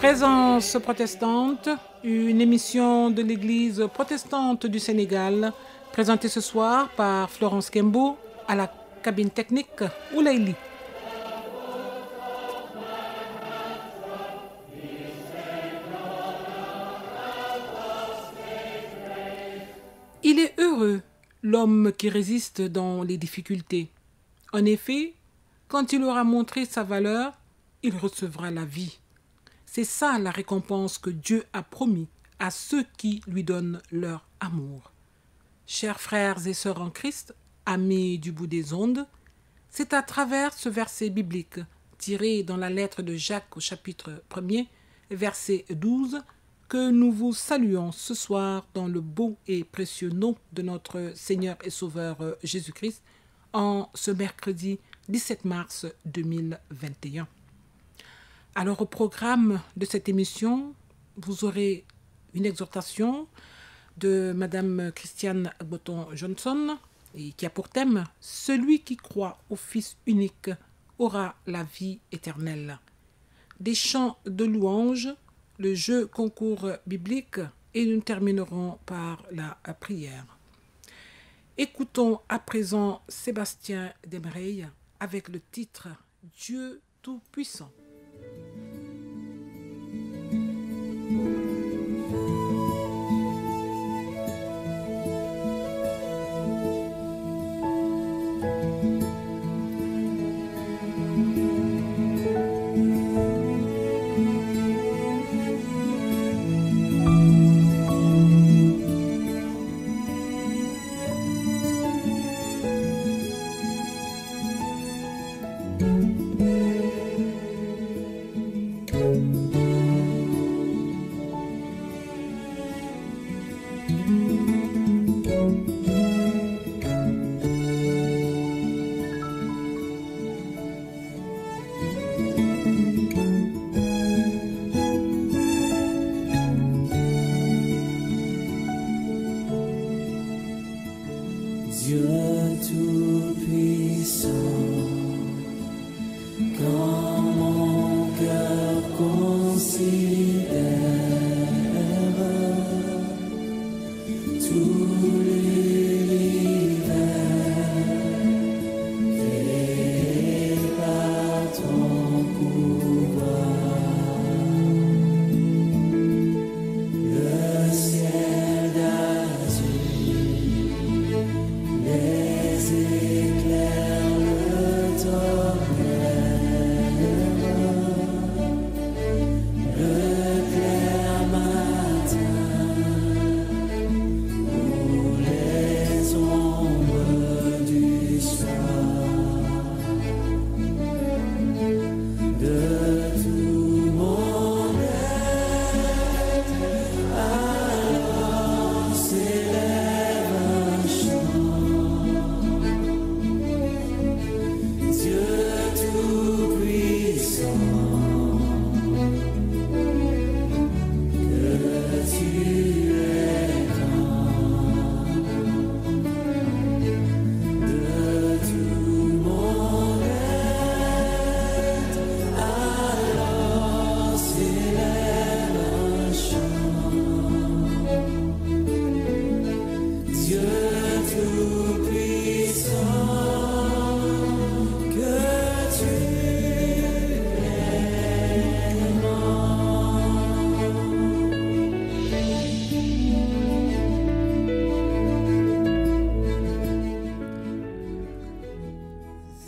Présence protestante, une émission de l'Église protestante du Sénégal, présentée ce soir par Florence Kembo à la cabine technique Oulaïli. Il est heureux, l'homme qui résiste dans les difficultés. En effet, quand il aura montré sa valeur, il recevra la vie. C'est ça la récompense que Dieu a promis à ceux qui lui donnent leur amour. Chers frères et sœurs en Christ, amis du bout des ondes, c'est à travers ce verset biblique tiré dans la lettre de Jacques au chapitre 1er, verset 12, que nous vous saluons ce soir dans le beau et précieux nom de notre Seigneur et Sauveur Jésus-Christ en ce mercredi 17 mars 2021. Alors au programme de cette émission, vous aurez une exhortation de Madame Christiane Agboton-Johnson et qui a pour thème « Celui qui croit au Fils unique aura la vie éternelle ». Des chants de louanges, le jeu concours biblique et nous terminerons par la prière. Écoutons à présent Sébastien Demreille avec le titre « Dieu Tout-Puissant ».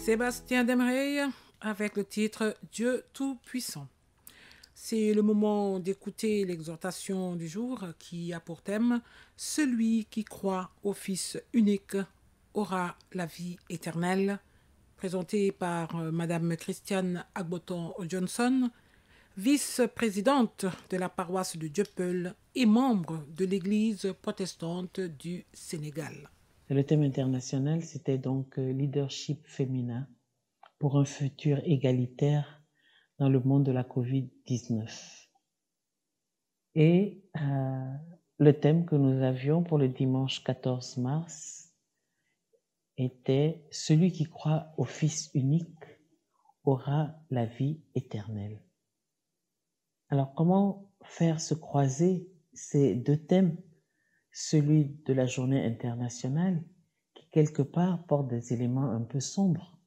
Sébastien Demreille avec le titre « Dieu Tout-Puissant ». C'est le moment d'écouter l'exhortation du jour qui a pour thème « Celui qui croit au Fils unique aura la vie éternelle », présenté par Madame Christiane Agboton-Johnson, vice-présidente de la paroisse de Dieuppeul et membre de l'Église protestante du Sénégal. Le thème international, c'était donc leadership féminin pour un futur égalitaire dans le monde de la COVID-19. Et le thème que nous avions pour le dimanche 14 mars était « Celui qui croit au Fils unique aura la vie éternelle ». Alors, comment faire se croiser ces deux thèmes, celui de la journée internationale, qui quelque part porte des éléments un peu sombres,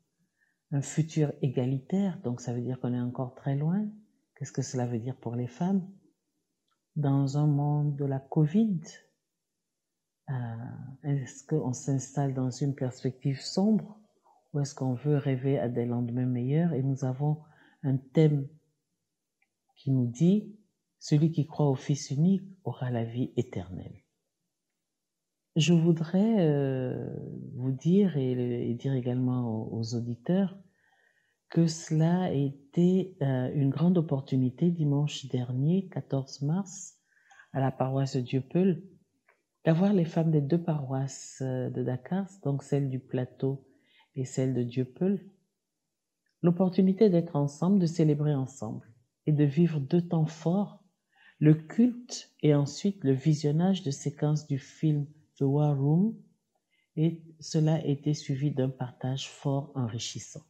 un futur égalitaire, donc ça veut dire qu'on est encore très loin. Qu'est-ce que cela veut dire pour les femmes? Dans un monde de la Covid, est-ce qu'on s'installe dans une perspective sombre ou est-ce qu'on veut rêver à des lendemains meilleurs? Et nous avons un thème qui nous dit « Celui qui croit au Fils unique aura la vie éternelle ». Je voudrais vous dire et dire également aux auditeurs que cela a été une grande opportunité dimanche dernier, 14 mars, à la paroisse de Dieuppeul, d'avoir les femmes des deux paroisses de Dakar, donc celle du Plateau et celle de Dieuppeul, l'opportunité d'être ensemble, de célébrer ensemble et de vivre deux temps forts, le culte et ensuite le visionnage de séquences du film The War Room, et cela a été suivi d'un partage fort enrichissant.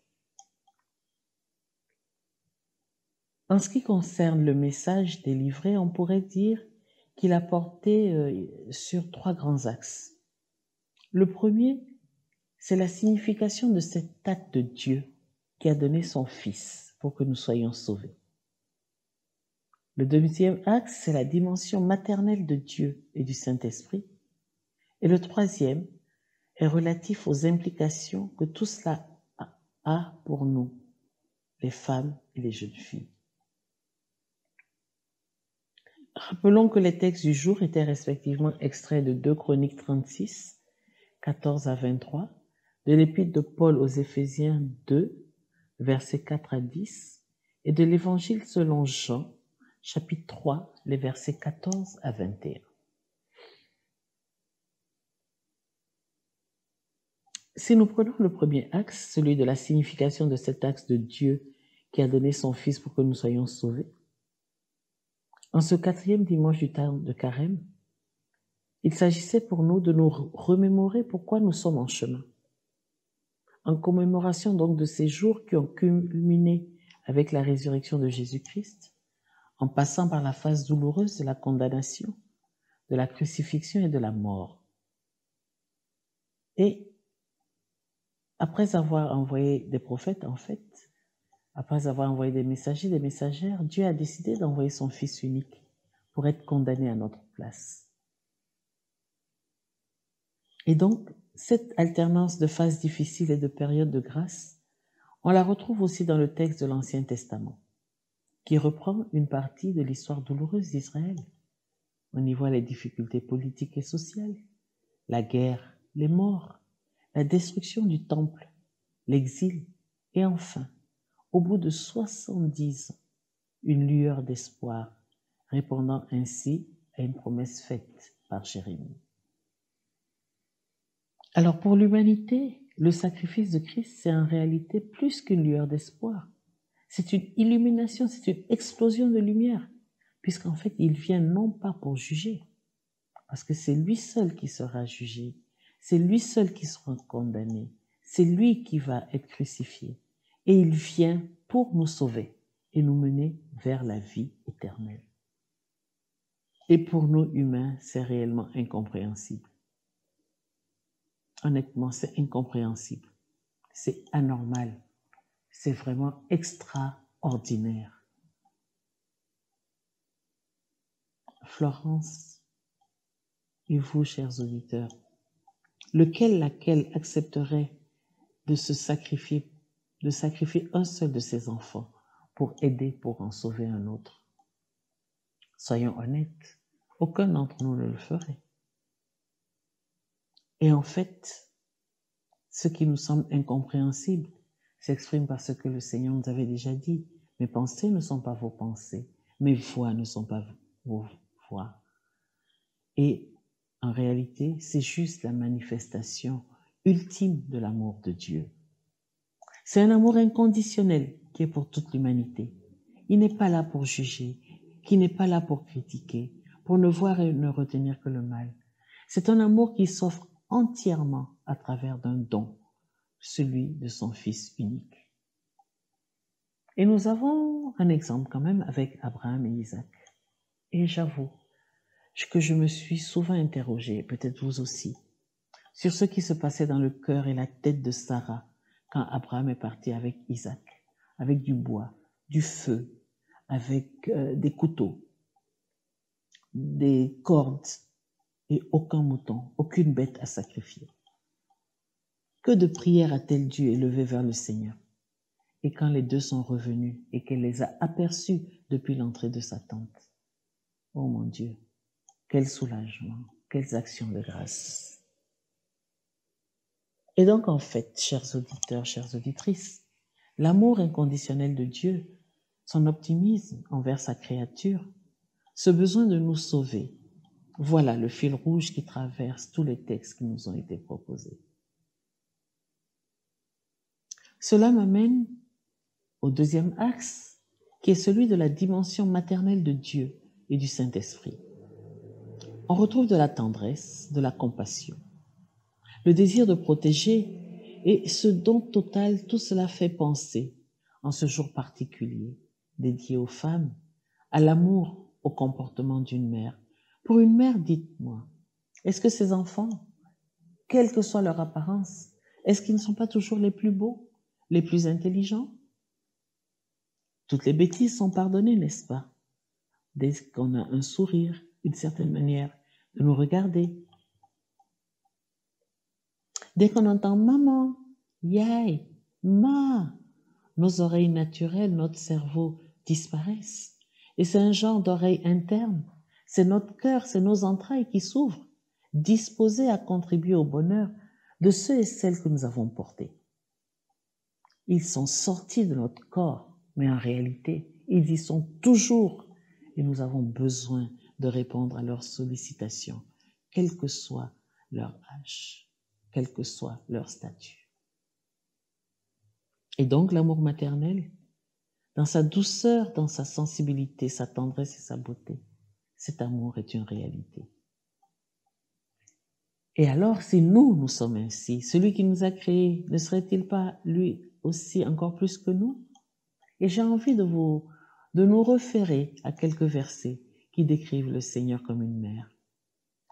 En ce qui concerne le message délivré, on pourrait dire qu'il a porté sur trois grands axes. Le premier, c'est la signification de cet acte de Dieu qui a donné son Fils pour que nous soyons sauvés. Le deuxième axe, c'est la dimension maternelle de Dieu et du Saint-Esprit. Et le troisième est relatif aux implications que tout cela a pour nous, les femmes et les jeunes filles. Rappelons que les textes du jour étaient respectivement extraits de 2 Chroniques 36, 14 à 23, de l'Épître de Paul aux Éphésiens 2, versets 4 à 10, et de l'Évangile selon Jean, chapitre 3, les versets 14 à 21. Si nous prenons le premier axe, celui de la signification de cet axe de Dieu qui a donné son Fils pour que nous soyons sauvés, en ce 4e dimanche du temps de Carême, il s'agissait pour nous de nous remémorer pourquoi nous sommes en chemin. En commémoration donc de ces jours qui ont culminé avec la résurrection de Jésus-Christ, en passant par la phase douloureuse de la condamnation, de la crucifixion et de la mort. Et après avoir envoyé des prophètes, en fait, après avoir envoyé des messagers, des messagères, Dieu a décidé d'envoyer son Fils unique pour être condamné à notre place. Et donc, cette alternance de phases difficiles et de périodes de grâce, on la retrouve aussi dans le texte de l'Ancien Testament, qui reprend une partie de l'histoire douloureuse d'Israël. On y voit les difficultés politiques et sociales, la guerre, les morts, la destruction du temple, l'exil, et enfin, au bout de 70 ans, une lueur d'espoir, répondant ainsi à une promesse faite par Jérémie. Alors pour l'humanité, le sacrifice de Christ, c'est en réalité plus qu'une lueur d'espoir. C'est une illumination, c'est une explosion de lumière, puisqu'en fait, il vient non pas pour juger, parce que c'est lui seul qui sera jugé, c'est lui seul qui sera condamné, c'est lui qui va être crucifié, et il vient pour nous sauver et nous mener vers la vie éternelle. Et pour nous humains, c'est réellement incompréhensible. Honnêtement, c'est incompréhensible, c'est anormal, c'est vraiment extraordinaire. Florence et vous, chers auditeurs, laquelle accepterait de se sacrifier, de sacrifier un seul de ses enfants pour aider, pour en sauver un autre? Soyons honnêtes, aucun d'entre nous ne le ferait. Et en fait, ce qui nous semble incompréhensible s'exprime par ce que le Seigneur nous avait déjà dit. Mes pensées ne sont pas vos pensées, mes voix ne sont pas vos voix. Et en réalité, c'est juste la manifestation ultime de l'amour de Dieu. C'est un amour inconditionnel qui est pour toute l'humanité. Il n'est pas là pour juger, qui n'est pas là pour critiquer, pour ne voir et ne retenir que le mal. C'est un amour qui s'offre entièrement à travers d'un don, celui de son Fils unique. Et nous avons un exemple quand même avec Abraham et Isaac. Et j'avoue que je me suis souvent interrogée, peut-être vous aussi, sur ce qui se passait dans le cœur et la tête de Sarah quand Abraham est parti avec Isaac, avec du bois, du feu, avec des couteaux, des cordes et aucun mouton, aucune bête à sacrifier. Que de prières a-t-elle dû élever vers le Seigneur? Et quand les deux sont revenus et qu'elle les a aperçus depuis l'entrée de sa tente, oh mon Dieu, quel soulagement, quelles actions de grâce. Et donc en fait, chers auditeurs, chères auditrices, l'amour inconditionnel de Dieu, son optimisme envers sa créature, ce besoin de nous sauver, voilà le fil rouge qui traverse tous les textes qui nous ont été proposés. Cela m'amène au deuxième axe, qui est celui de la dimension maternelle de Dieu et du Saint-Esprit. On retrouve de la tendresse, de la compassion, le désir de protéger et ce don total, tout cela fait penser, en ce jour particulier, dédié aux femmes, à l'amour, au comportement d'une mère. Pour une mère, dites-moi, est-ce que ces enfants, quelle que soit leur apparence, est-ce qu'ils ne sont pas toujours les plus beaux, les plus intelligents? Toutes les bêtises sont pardonnées, n'est-ce pas? Dès qu'on a un sourire, une certaine manière de nous regarder. Dès qu'on entend maman, yai, ma, nos oreilles naturelles, notre cerveau disparaissent. Et c'est un genre d'oreille interne. C'est notre cœur, c'est nos entrailles qui s'ouvrent, disposées à contribuer au bonheur de ceux et celles que nous avons portés. Ils sont sortis de notre corps, mais en réalité, ils y sont toujours et nous avons besoin de répondre à leurs sollicitations, quel que soit leur âge, quel que soit leur statut. Et donc l'amour maternel, dans sa douceur, dans sa sensibilité, sa tendresse et sa beauté, cet amour est une réalité. Et alors, si nous sommes ainsi, celui qui nous a créés, ne serait-il pas lui aussi encore plus que nous? Et j'ai envie de nous référer à quelques versets qui décrivent le Seigneur comme une mère.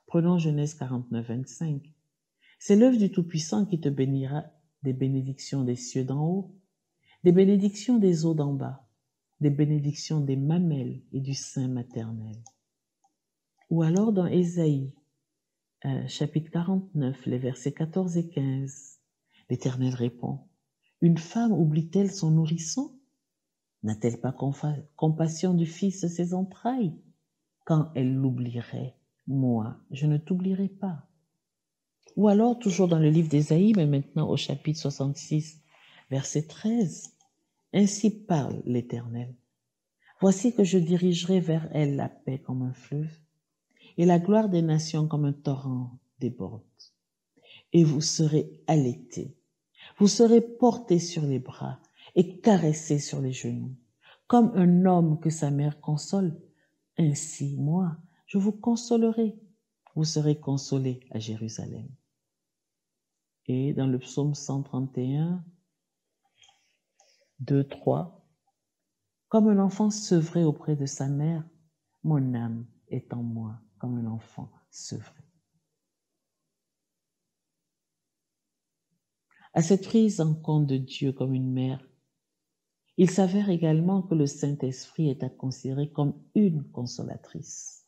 Prenons Genèse 49, 25. C'est l'œuvre du Tout-Puissant qui te bénira des bénédictions des cieux d'en haut, des bénédictions des eaux d'en bas, des bénédictions des mamelles et du sein maternel. Ou alors dans Ésaïe, chapitre 49, les versets 14 et 15, l'Éternel répond, « Une femme oublie-t-elle son nourrisson? N'a-t-elle pas compassion du fils de ses entrailles? Quand elle l'oublierait, moi, je ne t'oublierai pas. » Ou alors, toujours dans le livre d'Ésaïe, mais maintenant au chapitre 66, verset 13, « Ainsi parle l'Éternel. Voici que je dirigerai vers elle la paix comme un fleuve, et la gloire des nations comme un torrent déborde. Et vous serez allaités, vous serez portés sur les bras et caressés sur les genoux, comme un homme que sa mère console. Ainsi, moi, je vous consolerai, vous serez consolés à Jérusalem. » Et dans le psaume 131, 2, 3, « Comme un enfant sevré auprès de sa mère, mon âme est en moi comme un enfant sevré. » À cette prise en compte de Dieu comme une mère, il s'avère également que le Saint-Esprit est à considérer comme une consolatrice.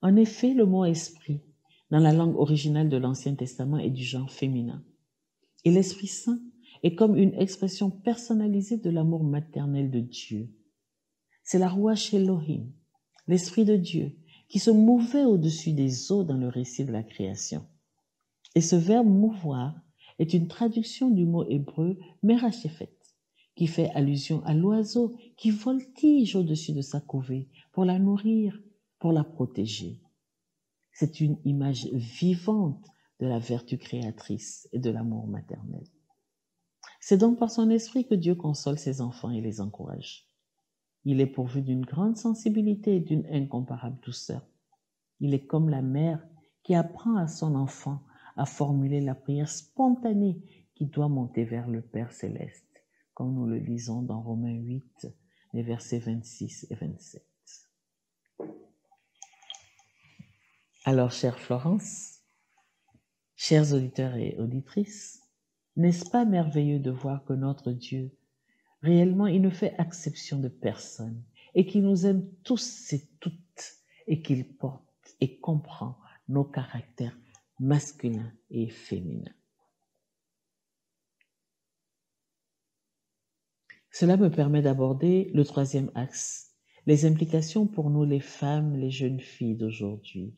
En effet, le mot « esprit » dans la langue originale de l'Ancien Testament est du genre féminin. Et l'Esprit Saint est comme une expression personnalisée de l'amour maternel de Dieu. C'est la Ruach Elohim, l'Esprit de Dieu, qui se mouvait au-dessus des eaux dans le récit de la création. Et ce verbe « mouvoir » est une traduction du mot hébreu « merachephet », qui fait allusion à l'oiseau qui voltige au-dessus de sa couvée pour la nourrir, pour la protéger. C'est une image vivante de la vertu créatrice et de l'amour maternel. C'est donc par son esprit que Dieu console ses enfants et les encourage. Il est pourvu d'une grande sensibilité et d'une incomparable douceur. Il est comme la mère qui apprend à son enfant à formuler la prière spontanée qui doit monter vers le Père céleste comme nous le lisons dans Romains 8, les versets 26 et 27. Alors, chère Florence, chers auditeurs et auditrices, n'est-ce pas merveilleux de voir que notre Dieu, réellement, il ne fait exception de personne et qu'il nous aime tous et toutes et qu'il porte et comprend nos caractères masculins et féminins. Cela me permet d'aborder le troisième axe, les implications pour nous les femmes, les jeunes filles d'aujourd'hui.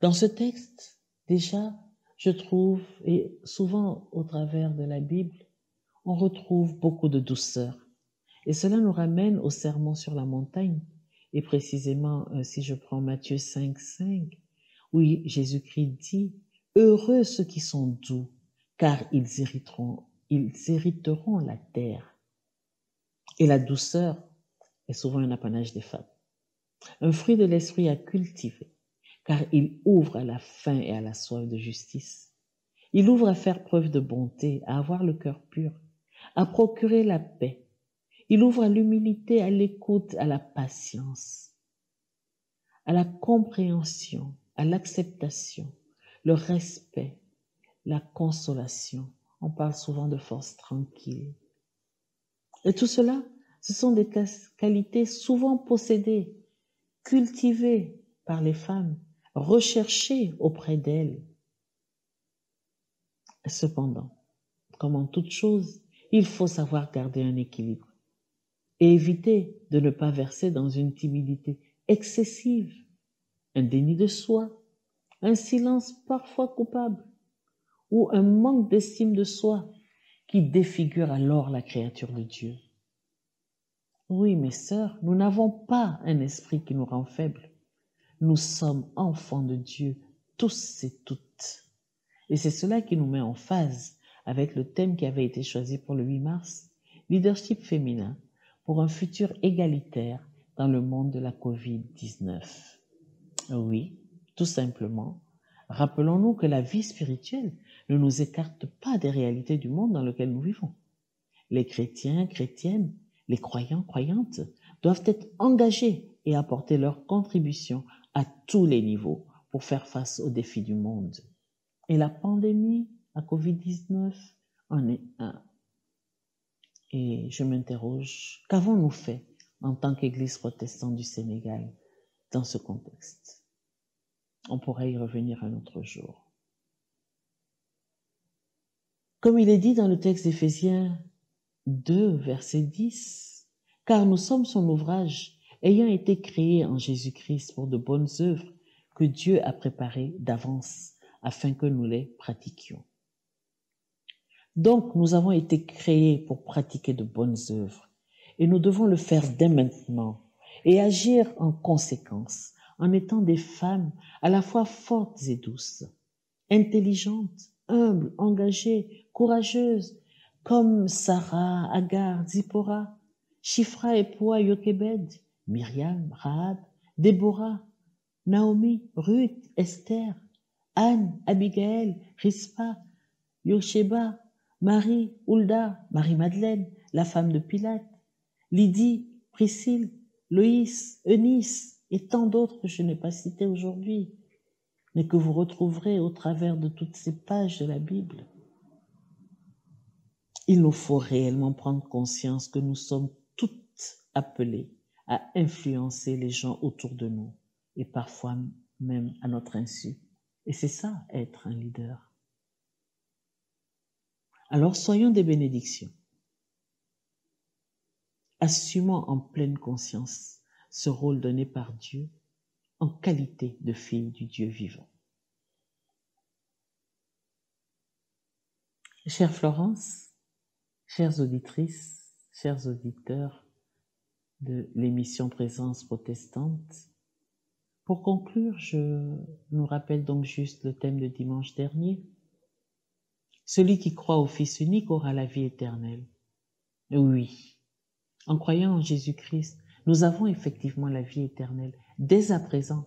Dans ce texte, déjà, je trouve, et souvent au travers de la Bible, on retrouve beaucoup de douceur. Et cela nous ramène au sermon sur la montagne, et précisément, si je prends Matthieu 5, 5, où Jésus-Christ dit « Heureux ceux qui sont doux, car ils hériteront la terre. » Et la douceur est souvent un apanage des femmes. Un fruit de l'esprit à cultiver, car il ouvre à la faim et à la soif de justice. Il ouvre à faire preuve de bonté, à avoir le cœur pur, à procurer la paix. Il ouvre à l'humilité, à l'écoute, à la patience, à la compréhension, à l'acceptation, le respect, la consolation. On parle souvent de force tranquille. Et tout cela, ce sont des qualités souvent possédées, cultivées par les femmes, recherchées auprès d'elles. Cependant, comme en toute chose, il faut savoir garder un équilibre et éviter de ne pas verser dans une timidité excessive, un déni de soi, un silence parfois coupable ou un manque d'estime de soi qui défigure alors la créature de Dieu. Oui, mes sœurs, nous n'avons pas un esprit qui nous rend faibles. Nous sommes enfants de Dieu, tous et toutes. Et c'est cela qui nous met en phase avec le thème qui avait été choisi pour le 8 mars, leadership féminin pour un futur égalitaire dans le monde de la Covid-19. Oui, tout simplement, rappelons-nous que la vie spirituelle ne nous écarte pas des réalités du monde dans lequel nous vivons. Les chrétiens, chrétiennes, les croyants, croyantes doivent être engagés et apporter leur contribution à tous les niveaux pour faire face aux défis du monde. Et la pandémie à Covid-19 en est un. Et je m'interroge, qu'avons-nous fait en tant qu'Église protestante du Sénégal dans ce contexte? On pourrait y revenir un autre jour. Comme il est dit dans le texte d'Éphésiens 2, verset 10, « Car nous sommes son ouvrage, ayant été créés en Jésus-Christ pour de bonnes œuvres que Dieu a préparées d'avance, afin que nous les pratiquions. » Donc, nous avons été créés pour pratiquer de bonnes œuvres, et nous devons le faire dès maintenant, et agir en conséquence, en étant des femmes à la fois fortes et douces, intelligentes, humbles, engagées, courageuses, comme Sarah, Agar, Zipporah, Shifra et Poua, Yokebed, Myriam, Rahab, Déborah, Naomi, Ruth, Esther, Anne, Abigail, Rispa, Yosheba, Marie, Hulda, Marie-Madeleine, la femme de Pilate, Lydie, Priscille, Loïs, Eunice et tant d'autres que je n'ai pas cités aujourd'hui, mais que vous retrouverez au travers de toutes ces pages de la Bible. Il nous faut réellement prendre conscience que nous sommes toutes appelées à influencer les gens autour de nous et parfois même à notre insu. Et c'est ça, être un leader. Alors soyons des bénédictions. Assumons en pleine conscience ce rôle donné par Dieu en qualité de fille du Dieu vivant. Chère Florence, chères auditrices, chers auditeurs de l'émission Présence protestante, pour conclure, je nous rappelle donc juste le thème de dimanche dernier. Celui qui croit au Fils unique aura la vie éternelle. Oui, en croyant en Jésus-Christ, nous avons effectivement la vie éternelle dès à présent.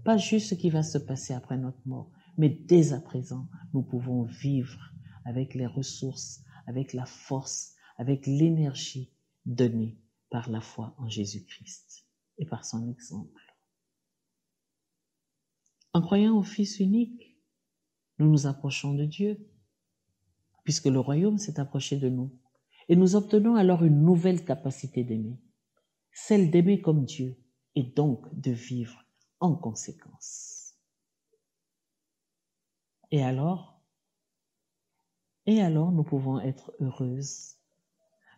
Pas juste ce qui va se passer après notre mort, mais dès à présent, nous pouvons vivre avec les ressources, avec la force, avec l'énergie donnée par la foi en Jésus-Christ et par son exemple. En croyant au Fils unique, nous nous approchons de Dieu, puisque le royaume s'est approché de nous. Et nous obtenons alors une nouvelle capacité d'aimer, celle d'aimer comme Dieu et donc de vivre en conséquence. Et alors, nous pouvons être heureuses.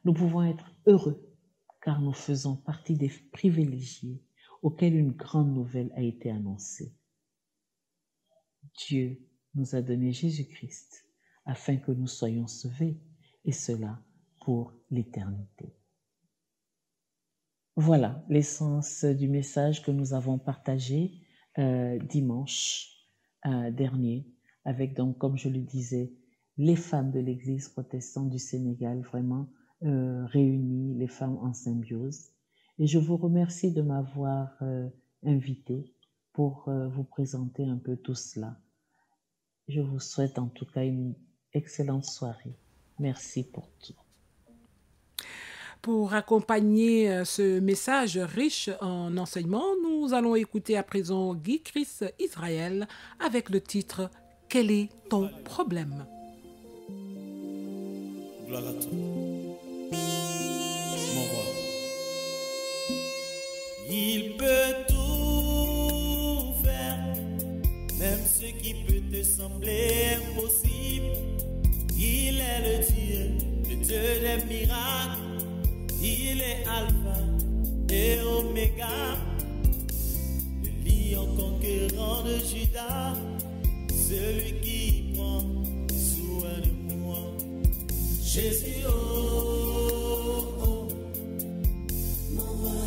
Nous pouvons être heureux car nous faisons partie des privilégiés auxquels une grande nouvelle a été annoncée. Dieu nous a donné Jésus-Christ afin que nous soyons sauvés, et cela pour l'éternité. Voilà l'essence du message que nous avons partagé dimanche dernier avec, donc, comme je le disais, les femmes de l'Église protestante du Sénégal, vraiment réunies, les femmes en symbiose. Et je vous remercie de m'avoir invité pour vous présenter un peu tout cela. Je vous souhaite en tout cas une excellente soirée. Merci pour tout. Pour accompagner ce message riche en enseignements, nous allons écouter à présent Guy Chris Israël avec le titre « Quel est ton problème ?» Gloire à toi, mon roi. Il peut tout faire, même ce qui peut te sembler impossible. Il est le Dieu des miracles. Il est Alpha et Oméga, le lion conquérant de Juda, celui qui prend soin de moi. Jésus, oh, oh, mon roi.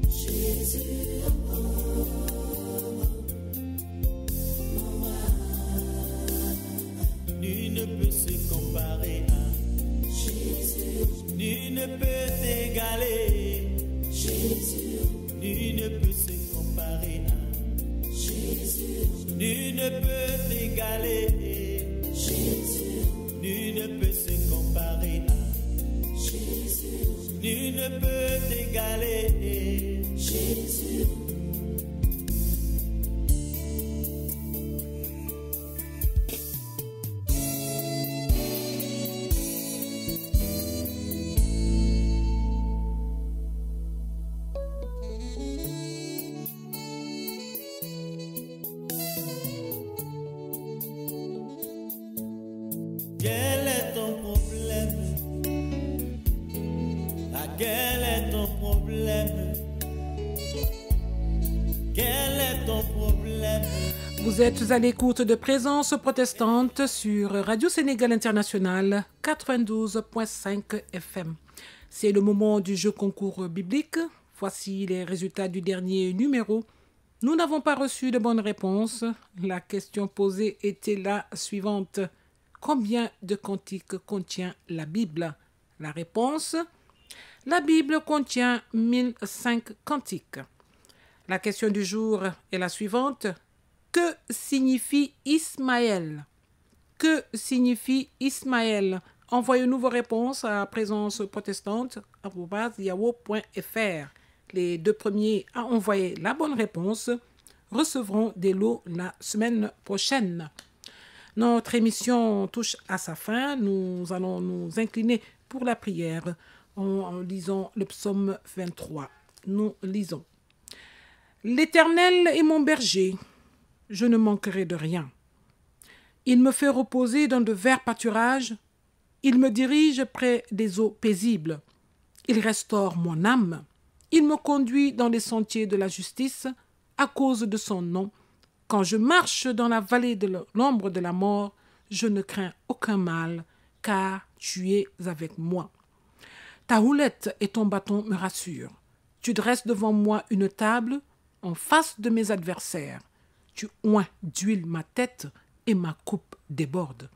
Jésus, oh, mon roi. Nul ne peut se comparer à Jésus, nul ne peut t'égaler. Jésus, nul ne peut se comparer à Jésus, nul ne peut t'égaler. Jésus, nul ne peut se comparer à Jésus, nul ne peut t'égaler. Jésus. Quel est ton problème? Quel est ton problème? Quel est ton problème? Vous êtes à l'écoute de Présence protestante sur Radio Sénégal International 92.5 FM. C'est le moment du jeu concours biblique. Voici les résultats du dernier numéro. Nous n'avons pas reçu de bonnes réponses. La question posée était la suivante. Combien de cantiques contient la Bible? La réponse: la Bible contient 1005 cantiques. La question du jour est la suivante. Que signifie Ismaël? Que signifie Ismaël? Envoyez-nous vos réponses à présenceprotestante@yahoo.fr. Les deux premiers à envoyer la bonne réponse recevront des lots la semaine prochaine. Notre émission touche à sa fin. Nous allons nous incliner pour la prière en lisant le psaume 23. Nous lisons. L'Éternel est mon berger, je ne manquerai de rien. Il me fait reposer dans de verts pâturages, il me dirige près des eaux paisibles. Il restaure mon âme, il me conduit dans les sentiers de la justice à cause de son nom. Quand je marche dans la vallée de l'ombre de la mort, je ne crains aucun mal, car tu es avec moi. Ta houlette et ton bâton me rassurent. Tu dresses devant moi une table en face de mes adversaires. Tu oins d'huile ma tête et ma coupe déborde.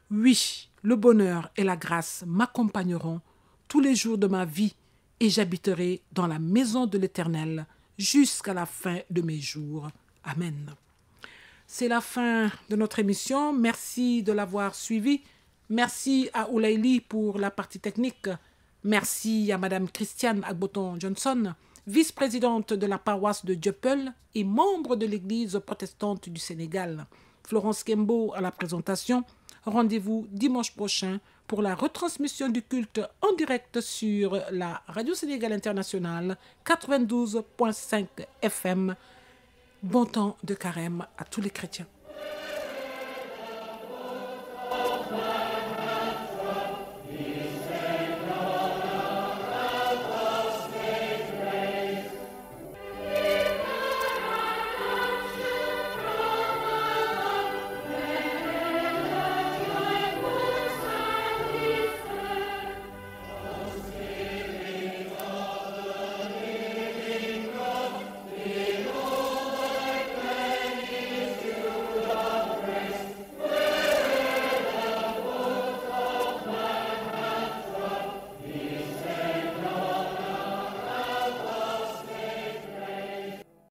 Oui, le bonheur et la grâce m'accompagneront tous les jours de ma vie et j'habiterai dans la maison de l'Éternel jusqu'à la fin de mes jours. Amen. C'est la fin de notre émission. Merci de l'avoir suivi. Merci à Oulaili pour la partie technique. Merci à Madame Christiane Agboton-Johnson, vice-présidente de la paroisse de Dieuppeul et membre de l'Église protestante du Sénégal. Florence Kembo à la présentation. Rendez-vous dimanche prochain pour la retransmission du culte en direct sur la Radio Sénégal Internationale 92.5 FM. Bon temps de carême à tous les chrétiens.